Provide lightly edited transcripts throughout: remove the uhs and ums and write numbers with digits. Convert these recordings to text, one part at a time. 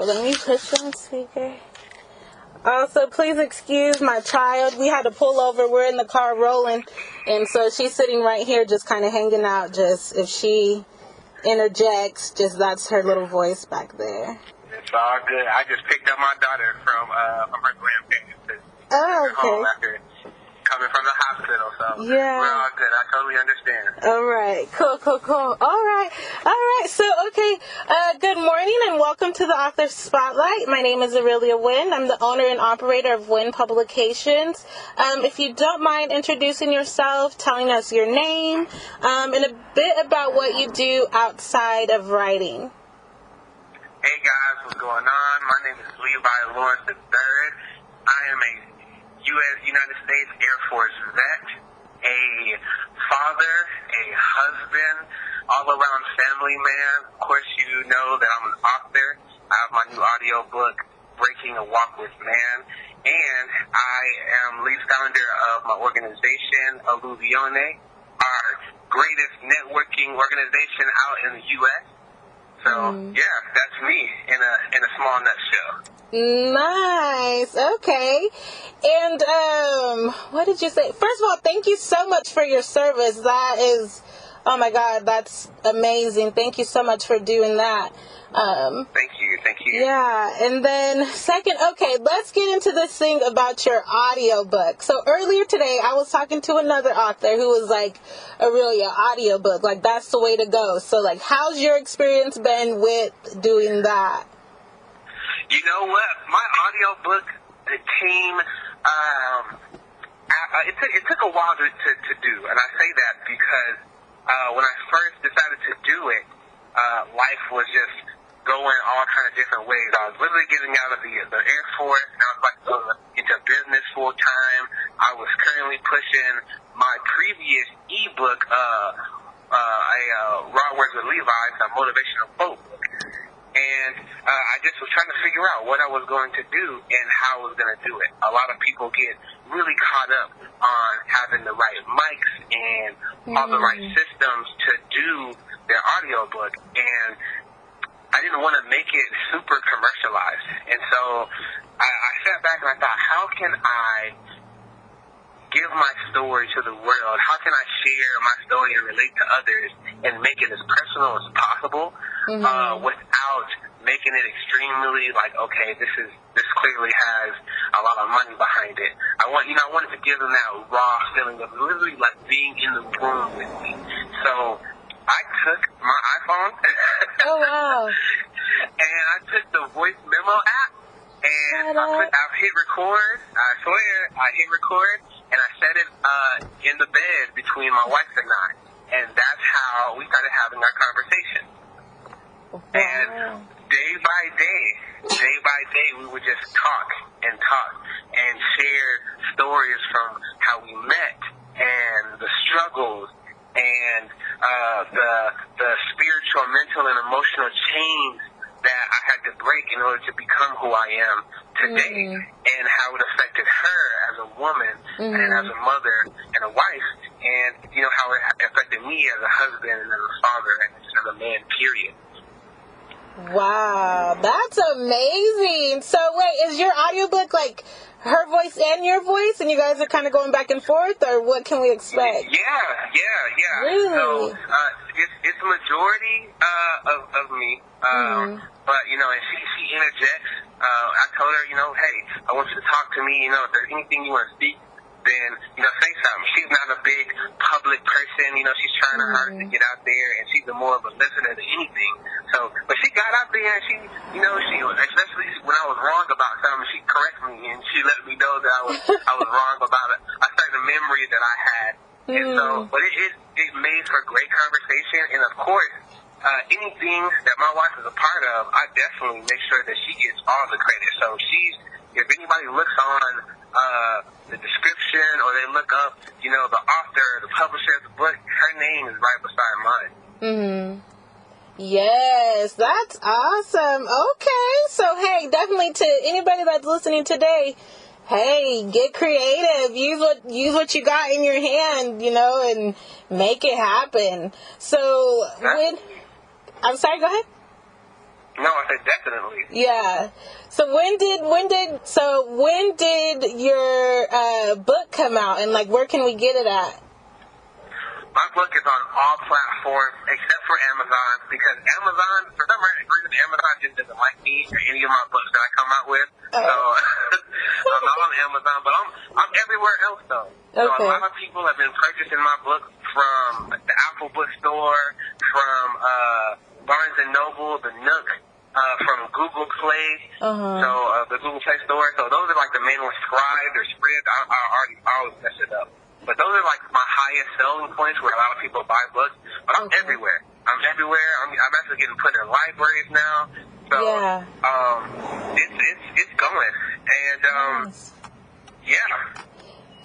Let me put you on speaker. Also, please excuse my child. We had to pull over. We're in the car rolling. And so she's sitting right here just kind of hanging out. Just if she interjects, just that's her little voice back there. It's all good. I just picked up my daughter from her grandparents. Oh, okay. Home after coming from the hospital, so yeah. We're all good. I totally understand. All right. Cool. All right. So, okay. Good morning and welcome to the Author Spotlight. My name is Arilia Winn. I'm the owner and operator of Winn Publications. If you don't mind introducing yourself, telling us your name, and a bit about what you do outside of writing. Hey guys, what's going on? My name is Levi Lawerence III. I am a United States Air Force vet, a father, a husband, all-around family man. Of course, you know that I'm an author. I have my new audio book, Breaking a Walk with Man, and I am lead founder of my organization, Alluvione, our greatest networking organization out in the U.S. So, yeah, that's me in a small nutshell. Nice. Okay. And what did you say? First of all, thank you so much for your service. That is, oh my God, that's amazing. Thank you so much for doing that. Thank you. Yeah. And then second, okay, let's get into this thing about your audiobook. So earlier today, I was talking to another author who was like, Arilia, audiobook, like that's the way to go. So like, how's your experience been with doing that? You know what? My audiobook came, it took a while to do. And I say that because when I first decided to do it, life was just going all kind of different ways. I was literally getting out of the Air Force, and I was about to go into business full time. I was currently pushing my previous ebook, Raw Words with Levi, a motivational quote book. And I just was trying to figure out what I was going to do and how I was going to do it. A lot of people get really caught up on having the right mics and all the right systems to do their audiobook. And I didn't want to make it super commercialized. And so I sat back and I thought, how can I give my story to the world? How can I share my story and relate to others and make it as personal as possible without making it extremely like, okay, this clearly has a lot of money behind it. I wanted to give them that raw feeling of literally like being in the room with me. So I took my iPhone oh wow, and I took the voice memo app and I've hit record. I swear, I hit record. And I set it in the bed between my wife and I. And that's how we started having our conversation. And day by day, we would just talk and share stories from how we met and the struggles and the spiritual, mental, and emotional chains that I had to break in order to become who I am today, and how it affected her as a woman and as a mother and a wife, and how it affected me as a husband and as a father and as a man, period. Wow, that's amazing. So wait, is your audiobook like her voice and your voice, and you guys are kind of going back and forth, or what can we expect? Yeah. Really? So it's a majority of me, but and she interjects. I told her, hey, I want you to talk to me. If there's anything you want to speak, then say something. She's not a big public person. She's trying her hard to get out there, and she's more of a listener than anything. So, but she got out there, and she especially when I was wrong about something, she corrected me and she let me know that I was wrong about a certain memory that I had. And so, but it made for great conversation, and of course, anything that my wife is a part of, I definitely make sure that she gets all the credit. So if anybody looks on the description or they look up, the author, the publisher of the book, her name is right beside mine. Yes, that's awesome. Okay, so hey, definitely to anybody that's listening today, hey, get creative. Use what you got in your hand, and make it happen. So I'm sorry, go ahead. No, I said definitely. Yeah. So when did your book come out, and like where can we get it at? My book is on all platforms except for Amazon, because Amazon, for some reason, Amazon just doesn't like me or any of my books that I come out with. So I'm not on Amazon, but I'm everywhere else though. So a lot of people have been purchasing my book from the Apple Bookstore, from Barnes and Noble, the Nook, from Google Play, so the Google Play Store. So those are like the main ones. Scribd or Scribd. I always mess it up. But those are like my highest selling points where a lot of people buy books. But I'm everywhere. I'm actually getting put in libraries now. So it's going. And yeah.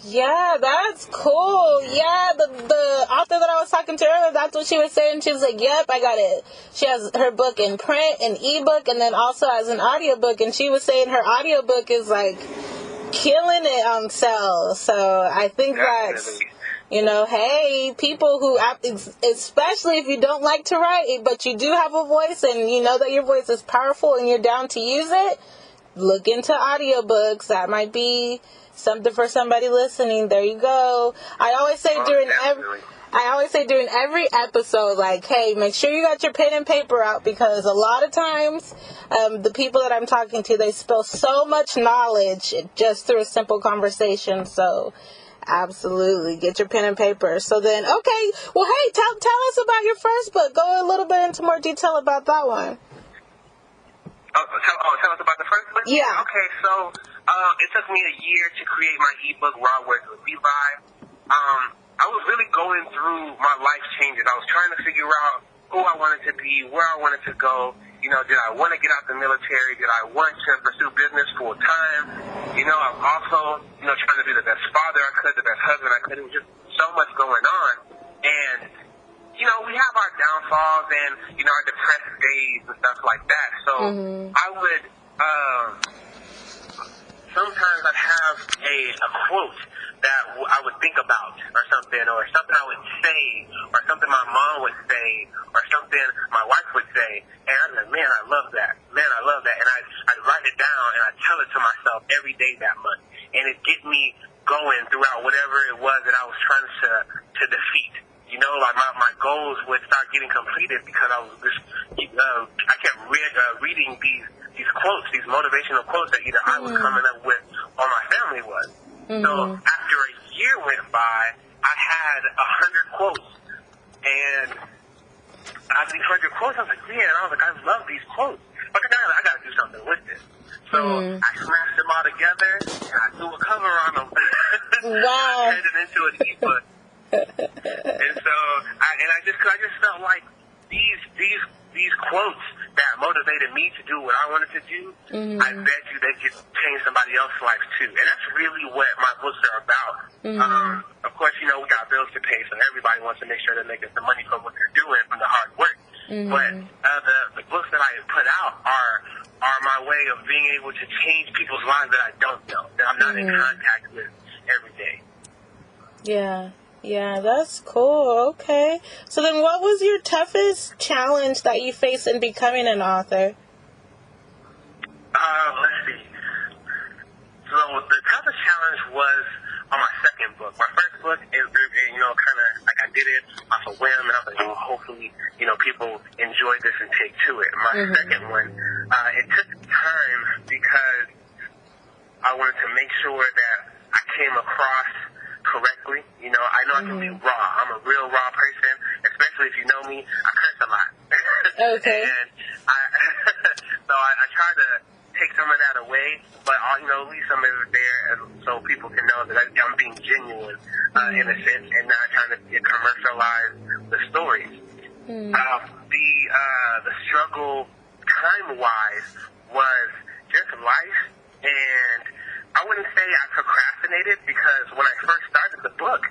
Yeah, that's cool. Yeah, the author that I was talking to earlier, that's what she was saying. She was like, yep, I got it. She has her book in print, an ebook, and then also as an audiobook. And she was saying her audiobook is like killing it on sales. So I think that's, hey, people who, especially if you don't like to write, but you do have a voice and you know that your voice is powerful and you're down to use it, look into audiobooks. That might be something for somebody listening. There you go. I always say during every episode, like, hey, make sure you got your pen and paper out, because a lot of times the people that I'm talking to, they spill so much knowledge just through a simple conversation. So absolutely get your pen and paper. So then, okay, well, hey, tell us about your first book. Go a little bit into more detail about that one. Tell us about the first book? Yeah. Okay, so it took me a year to create my ebook where I worked with Levi. I was really going through my life changes. I was trying to figure out who I wanted to be, where I wanted to go. You know, did I want to get out the military? Did I want to pursue business full time? You know, I'm also, trying to be the best father I could, the best husband I could. It was just so much going on. And, we have our downfalls and, our depressed days and stuff like that. So I would, sometimes I'd have a quote that I would think about, or something I would say, or something my mom would say, or something my wife would say, and I'd be like, man, I love that, and I'd write it down, and I'd tell it to myself every day that month, and it'd get me going throughout whatever it was that I was trying to defeat. Like my goals would start getting completed because I was just, I kept reading these quotes, these motivational quotes that either I was coming up with or my family was. So after a year went by, I had 100 quotes, and out of these 100 quotes, I was like, man, I love these quotes, but I got to do something with this. So I smashed them all together, and I threw a cover on them. Wow. I turned it into an ebook. And so, I just felt like these quotes that motivated me to do what I wanted to do, I bet you they could change somebody else's life too. And that's really what my books are about. Of course, we got bills to pay, so everybody wants to make sure they're making some money from what they're doing, from the hard work. But the books that I put out are my way of being able to change people's lives that I don't know, that I'm not in contact with every day. Yeah, that's cool. Okay. So then what was your toughest challenge that you faced in becoming an author? Let's see. So the toughest challenge was on my second book. My first book is, kind of like I did it off a whim, and I was like, hopefully, people enjoy this and take to it. My second one, it took time because I wanted to make sure that I came across correctly. I know I can be raw. I'm a real raw person, especially if you know me. I curse a lot. Okay. And I try to take some of that away, but leave some of it there so people can know that I'm being genuine in a sense, and not trying to commercialize the stories. The struggle time-wise was just life, and I wouldn't say I procrastinated, because when I first started the book,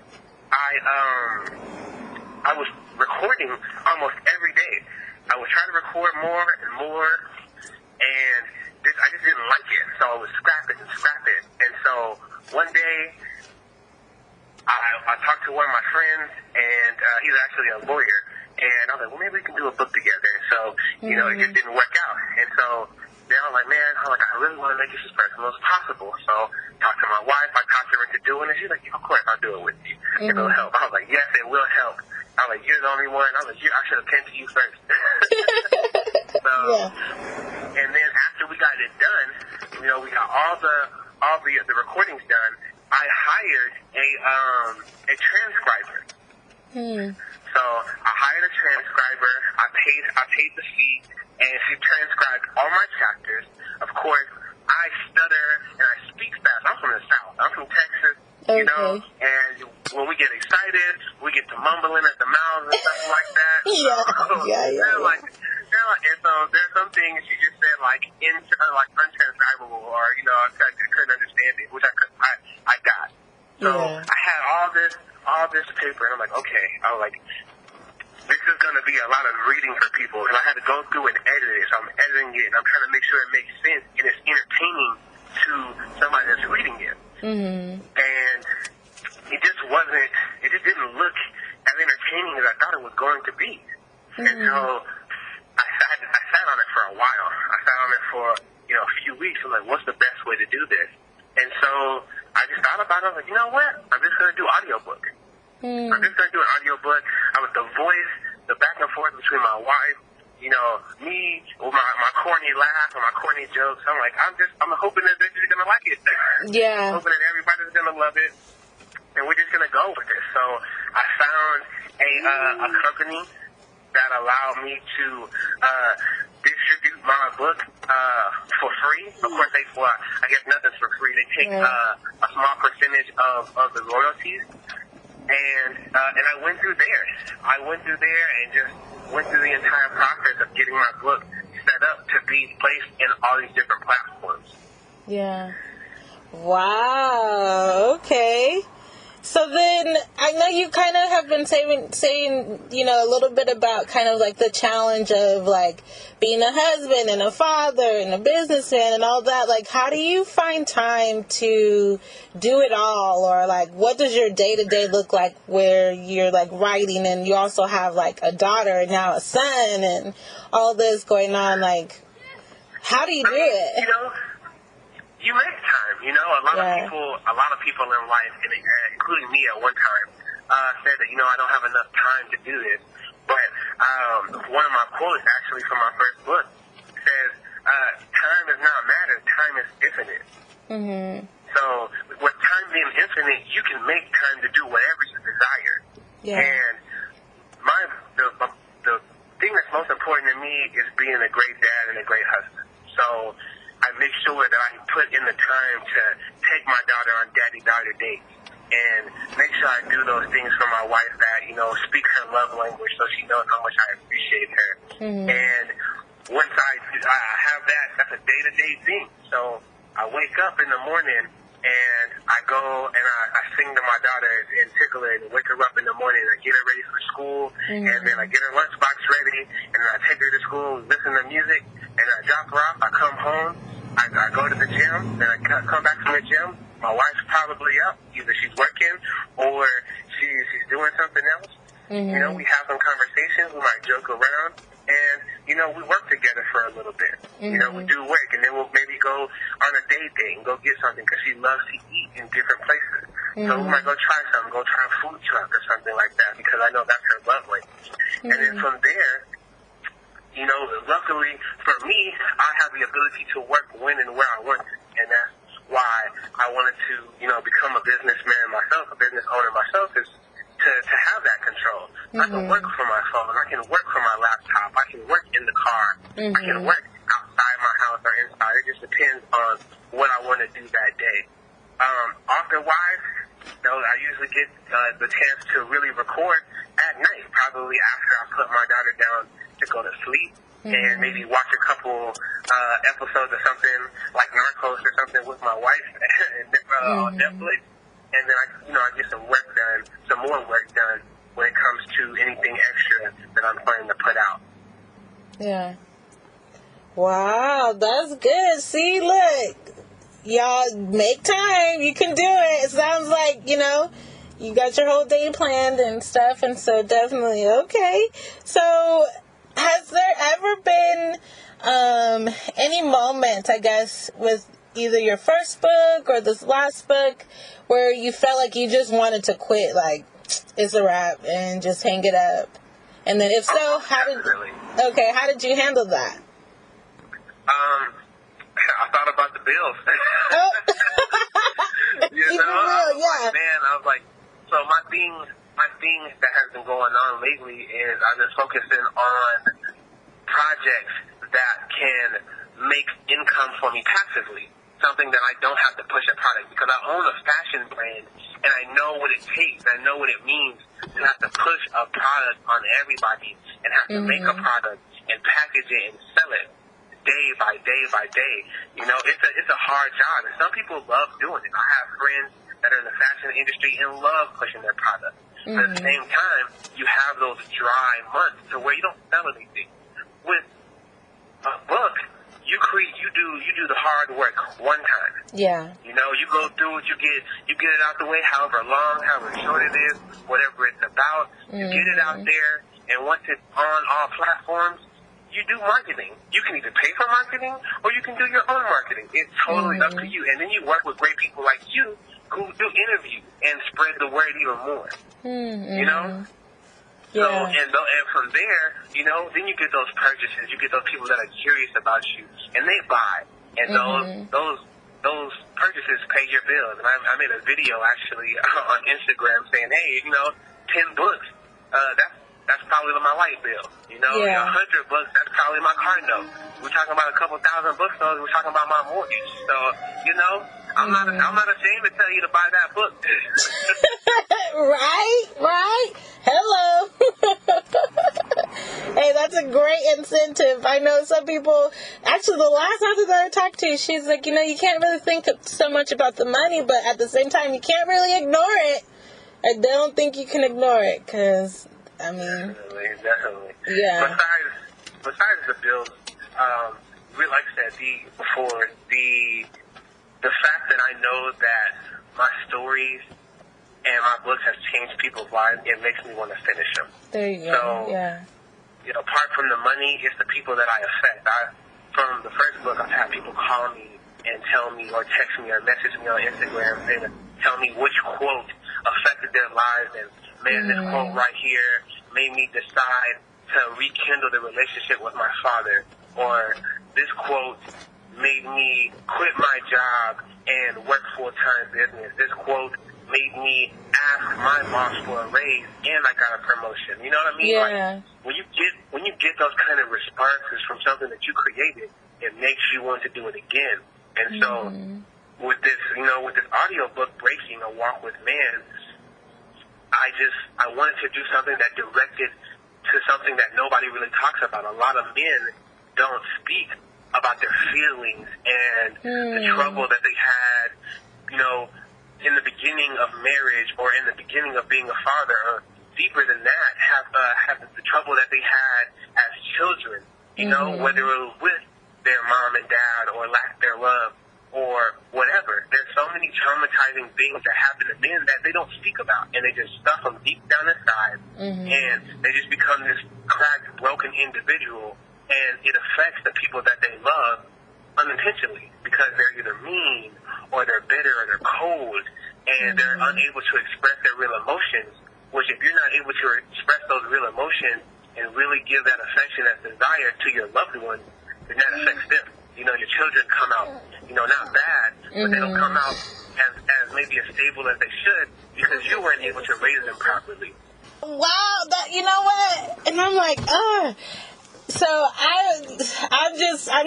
I was recording almost every day. I would try to record more and more, and I just didn't like it, so I would scrap it. And so one day, I talked to one of my friends, and he's actually a lawyer, and I was like, well, maybe we can do a book together. So, it just didn't work out. And so then I'm like, man, I really want to make this as personal as possible. So talked to my wife. I talked her into doing it. She's like, of course I'll do it with you. It'll help. I was like, yes, it will help. I was like, you're the only one. I was like, I should have came to you first. So, and then after we got it done, we got all the recordings done. I hired a transcriber. So I hired a transcriber. I paid the fee, and she transcribed all my chapters. Of course, I stutter and I speak fast. I'm from the South. I'm from Texas. And when we get excited, we get to mumbling at the mouths and stuff like that. And so there's some things she just said untranscribable, or I couldn't understand it, which I got. So I had all this paper, and I'm like, okay. I was like, this is going to be a lot of reading for people, and I had to go through and edit it. So I'm editing it, and I'm trying to make sure it makes sense and it's entertaining to somebody that's reading it. And it just didn't look as entertaining as I thought it was going to be. And so I sat on it for a while. I sat on it for a few weeks. I'm like, what's the best way to do this? And so I just thought about it. I was like, you know what? I'm just going to do audiobook. I'm just going to do an audiobook. I was the voice, the back and forth between my wife, me with my corny laugh and my corny jokes. I'm like, I'm hoping that they're just going to like it. I'm hoping that everybody's going to love it. And we're just going to go with it. So I found a company that allowed me to distribute my book for free. Of course, I guess nothing's for free. They take a small percentage of the royalties. And I went through there. And just went through the entire process of getting my book set up to be placed in all these different platforms. Yeah. Wow. Okay. So then, I know you kind of have been saying, a little bit about kind of like the challenge of like being a husband and a father and a businessman and all that. Like, how do you find time to do it all? Or like, what does your day-to-day look like where you're like writing and you also have like a daughter and now a son and all this going on? Like, how do you do it? You make time, A lot of people in life, and including me at one time, said that I don't have enough time to do this. But one of my quotes, actually, from my first book, says, "Time is not matter. Time is infinite." So with time being infinite, you can make time to do whatever you desire. And the thing that's most important to me is being a great dad and a great husband. So I make sure that I put in the time to take my daughter on daddy-daughter dates and make sure I do those things for my wife that, speak her love language so she knows how much I appreciate her. And once I have that, that's a day-to-day thing. So I wake up in the morning and I go and I sing to my daughter and tickle her and wake her up in the morning and I get her ready for school. And then I get her lunchbox ready and then I take her to school, listen to music, and I drop her off. I come home. I go to the gym, then I come back from the gym. My wife's probably up. Either she's working or she's doing something else. We have some conversations. We might joke around. And, we work together for a little bit. We do work. And then we'll maybe go on a date and go get something because she loves to eat in different places. So we might go try something, go try a food truck or something like that because I know that's her love language. And then from there, luckily for me, I have the ability to work when and where I want to. And that's why I wanted to, become a businessman myself, a business owner myself, is to have that control. I can work from my phone. I can work from my laptop. I can work in the car. I can work outside my house or inside. It just depends on what I want to do that day. Often-wise, I usually get the chance to really record at night, probably after I put my daughter down to go to sleep. And maybe watch a couple episodes of something like Narcos or something with my wife on Netflix. And then I get some more work done when it comes to anything extra that I'm planning to put out. Yeah. Wow, that's good. See, look, y'all make time. You can do it. It sounds like, you got your whole day planned and stuff. And so definitely, okay. So has there ever been any moment, I guess, with either your first book or this last book where you felt like you just wanted to quit, like, it's a wrap and just hang it up? And then if so, how did you handle that? I thought about the bills. Oh. I was like, so my thing that has been going on lately is I've been focusing on projects that can make income for me passively. Something that I don't have to push a product, because I own a fashion brand and I know what it takes. I know what it means to have to push a product on everybody and have to make a product and package it and sell it day by day by day. You know, it's a hard job, and some people love doing it. I have friends that are in the fashion industry and love pushing their product. But at the same time, you have those dry months to where you don't sell anything. With a book, you do the hard work one time. Yeah. You know, you go through it, you get it out the way, however long, however short it is, whatever it's about. You get it out there, and once it's on all platforms, you do marketing. You can either pay for marketing or you can do your own marketing. It's totally up to you. And then you work with great people like you who do interviews and spread the word even more. You know? Yeah. So, and from there, you know, then you get those purchases. You get those people that are curious about you, and they buy. And those purchases pay your bills. And I made a video, actually, on Instagram saying, hey, you know, 10 books, that's probably my light bill. You know, 100 books, that's probably my car note. We're talking about a couple thousand books, so we're talking about my mortgage. So, you know, I'm not ashamed to tell you to buy that book. Right. Hello. Hey, that's a great incentive. I know some people, actually the last author that I talked to, she's like, you know, you can't really think so much about the money, but at the same time, you can't really ignore it. I don't think you can ignore it, because, I mean... Definitely. Yeah. Besides the bills, like I said before, the fact that I know that my stories and my books have changed people's lives, it makes me want to finish them. There you go. So, yeah. You know, apart from the money, it's the people that I affect. From the first book, I've had people call me and tell me, or text me, or message me on Instagram, and tell me which quote affected their lives, and man, this quote right here made me decide to rekindle the relationship with my father, or this quote made me quit my job and work full-time business. This quote made me ask my boss for a raise and I got a promotion. You know what I mean? Yeah. Like, when you get those kind of responses from something that you created, it makes you want to do it again. And so with this, you know, with this audiobook, Breaking a Walk with Man, I wanted to do something that directed to something that nobody really talks about. A lot of men don't speak about their feelings and the trouble that they had, you know, in the beginning of marriage or in the beginning of being a father, or deeper than that, have the trouble that they had as children, you know, whether it was with their mom and dad or lack thereof or whatever. There's so many traumatizing things that happen to men that they don't speak about, and they just stuff them deep down inside, and they just become this cracked, broken individual, and it affects the people that they love unintentionally, because they're either mean or they're bitter or they're cold, and they're unable to express their real emotions, which if you're not able to express those real emotions and really give that affection, that desire to your loved ones, then that affects them. You know, your children come out, you know, not bad, but they don't come out as maybe as stable as they should because you weren't able to raise them properly. Wow, that, you know what? And I'm like, so I'm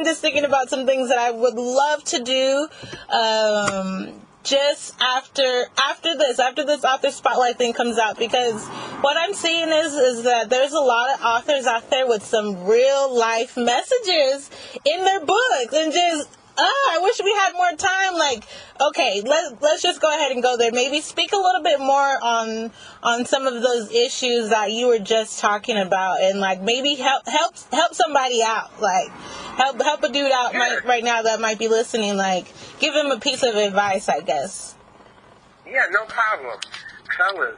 just thinking about some things that I would love to do, just after this author spotlight thing comes out, because what I'm seeing is that there's a lot of authors out there with some real life messages in their books, and just I wish we had more time. Like, okay, let's just go ahead and go there. Maybe speak a little bit more on some of those issues that you were just talking about, and like maybe help somebody out. Like help a dude out right now that might be listening. Like, give him a piece of advice, I guess. Yeah, no problem, fellas.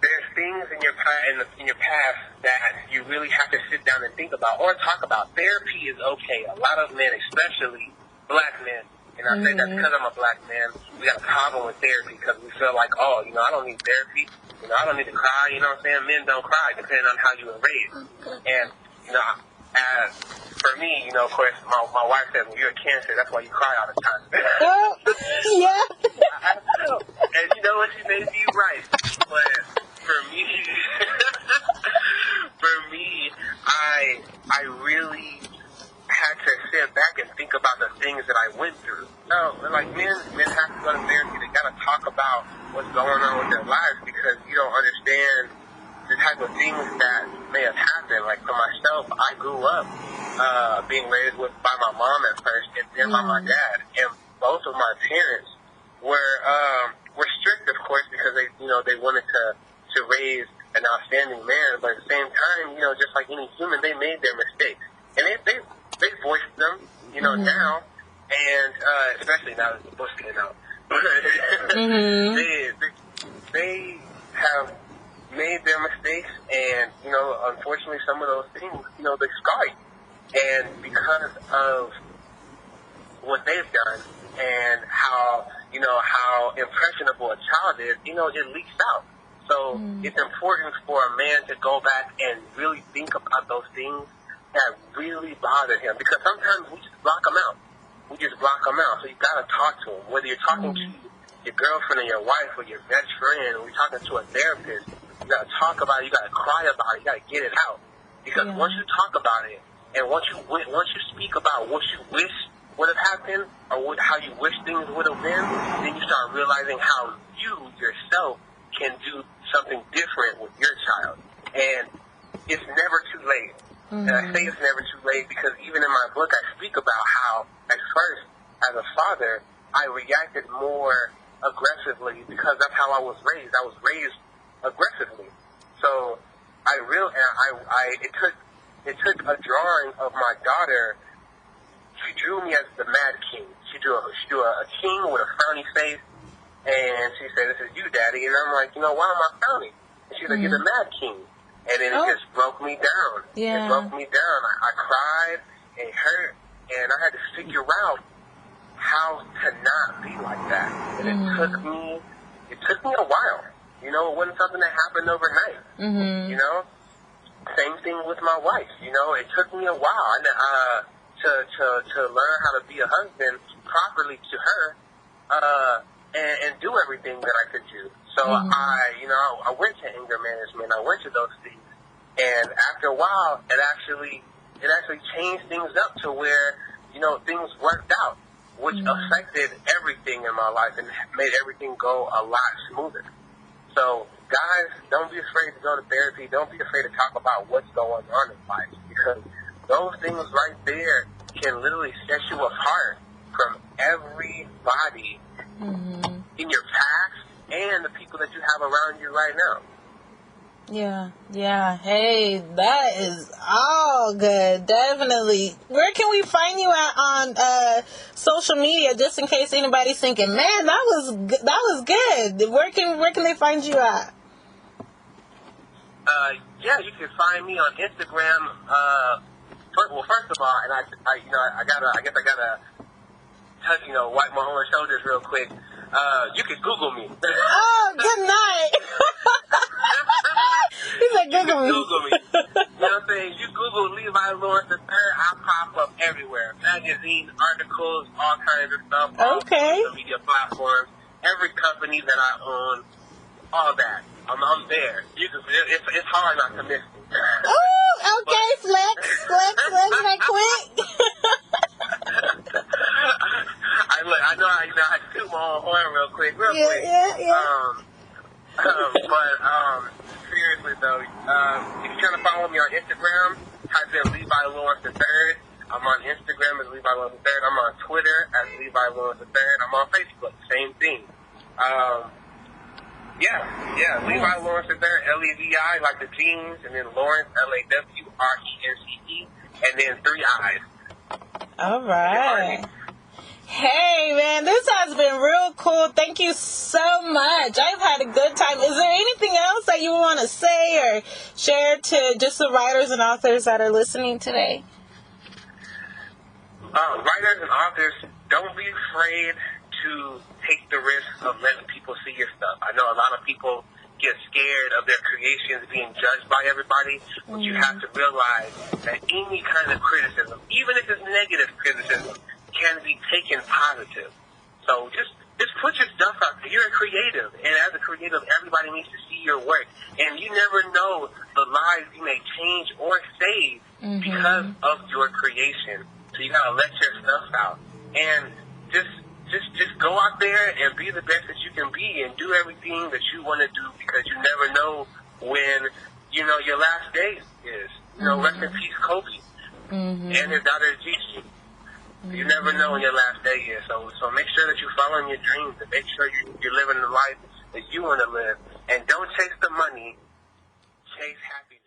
there's things in your past that you really have to sit down and think about or talk about. Therapy is okay. A lot of men, especially black men, and I say that because I'm a black man, we got a problem with therapy because we feel like, oh, I don't need therapy. I don't need to cry. You know what I'm saying? Men don't cry depending on how you were raised. And, as for me, of course, my wife says, well, you're a Cancer. That's why you cry all the time. Yeah. And you know what? She may be right. But for me, I really had to sit back and think about the things that I went through. No, like men have to go to therapy. They got to talk about what's going on with their lives because you don't understand the type of things that may have happened. Like for myself, I grew up being raised by my mom at first and then by my dad. And both of my parents were strict, of course, because they wanted to raise an outstanding man. But at the same time, just like any human, they made their mistakes. And they voiced them, now, and especially now that the book's getting out. They have made their mistakes, and, unfortunately some of those things, they scar you. And because of what they've done and how impressionable a child is, it leaks out. So it's important for a man to go back and really think about those things that really bothered him, because sometimes we just block them out. So you gotta talk to him, whether you're talking to your girlfriend or your wife or your best friend, or you're talking to a therapist. You gotta talk about it. You gotta cry about it. You gotta get it out, because once you talk about it and once you speak about what you wish would have happened or how you wish things would have been, then you start realizing how you yourself can do something different with your child. And it's never too late. And I say it's never too late because even in my book, I speak about how, at first, as a father, I reacted more aggressively because that's how I was raised. I was raised aggressively. So it took a drawing of my daughter. She drew me as the Mad King. She drew a king with a frowny face, and she said, "This is you, Daddy." And I'm like, why am I frowning? And she's like, "You're the Mad King." And then it just broke me down. Yeah. It broke me down. I cried, it hurt, and I had to figure out how to not be like that. And it took me a while. It wasn't something that happened overnight. Same thing with my wife. It took me a while to learn how to be a husband properly to her, and do everything that I could do. So I went to anger management. I went to those things, and after a while, it actually changed things up to where things worked out, which affected everything in my life and made everything go a lot smoother. So guys, don't be afraid to go to therapy. Don't be afraid to talk about what's going on in life, because those things right there can literally set you apart from everybody in your past and the people that you have around you right now. Yeah. Hey, that is all good. Definitely. Where can we find you at on social media, just in case anybody's thinking, man, that was good. Where can they find you at? You can find me on Instagram. First of all, and I gotta touch, wipe my own shoulders real quick. You can Google me. Oh, good night. He said Google me. Google me. You know what I'm saying? You Google Levi Lawerence III, I'll pop up everywhere. Magazines, articles, all kinds of stuff. Okay. All social media platforms, every company that I own, all that. I'm there. It's hard not to miss me. Oh, okay, flex right quick. I know I toot my own horn real quick. Yeah. But seriously though, if you're trying to follow me on Instagram, type in Levi Lawerence III. I'm on Instagram as Levi Lawerence III. I'm on Twitter as Levi Lawerence III. I'm on Facebook, same thing. Levi Lawerence III, Levi, like the jeans, and then Lawerence, Lawerence, and then 3 I's. All right. Hey, man, this has been real cool. Thank you so much. I've had a good time. Is there anything else that you want to say or share to just the writers and authors that are listening today? Writers and authors, don't be afraid to take the risk of letting people see your stuff. I know a lot of people get scared of their creations being judged by everybody, but you have to realize that any kind of criticism, even if it's negative criticism, can be taken positive. So just put your stuff out there. You're a creative, and as a creative, everybody needs to see your work. And you never know the lives you may change or save because of your creation. So you gotta let your stuff out, and just go out there and be the best that you can be, and do everything that you want to do, because you never know when your last day is. Rest in peace, Kobe, and his daughter Gigi. You never know when your last day is. So make sure that you're following your dreams, and make sure you're living the life that you want to live, and don't chase the money, chase happiness.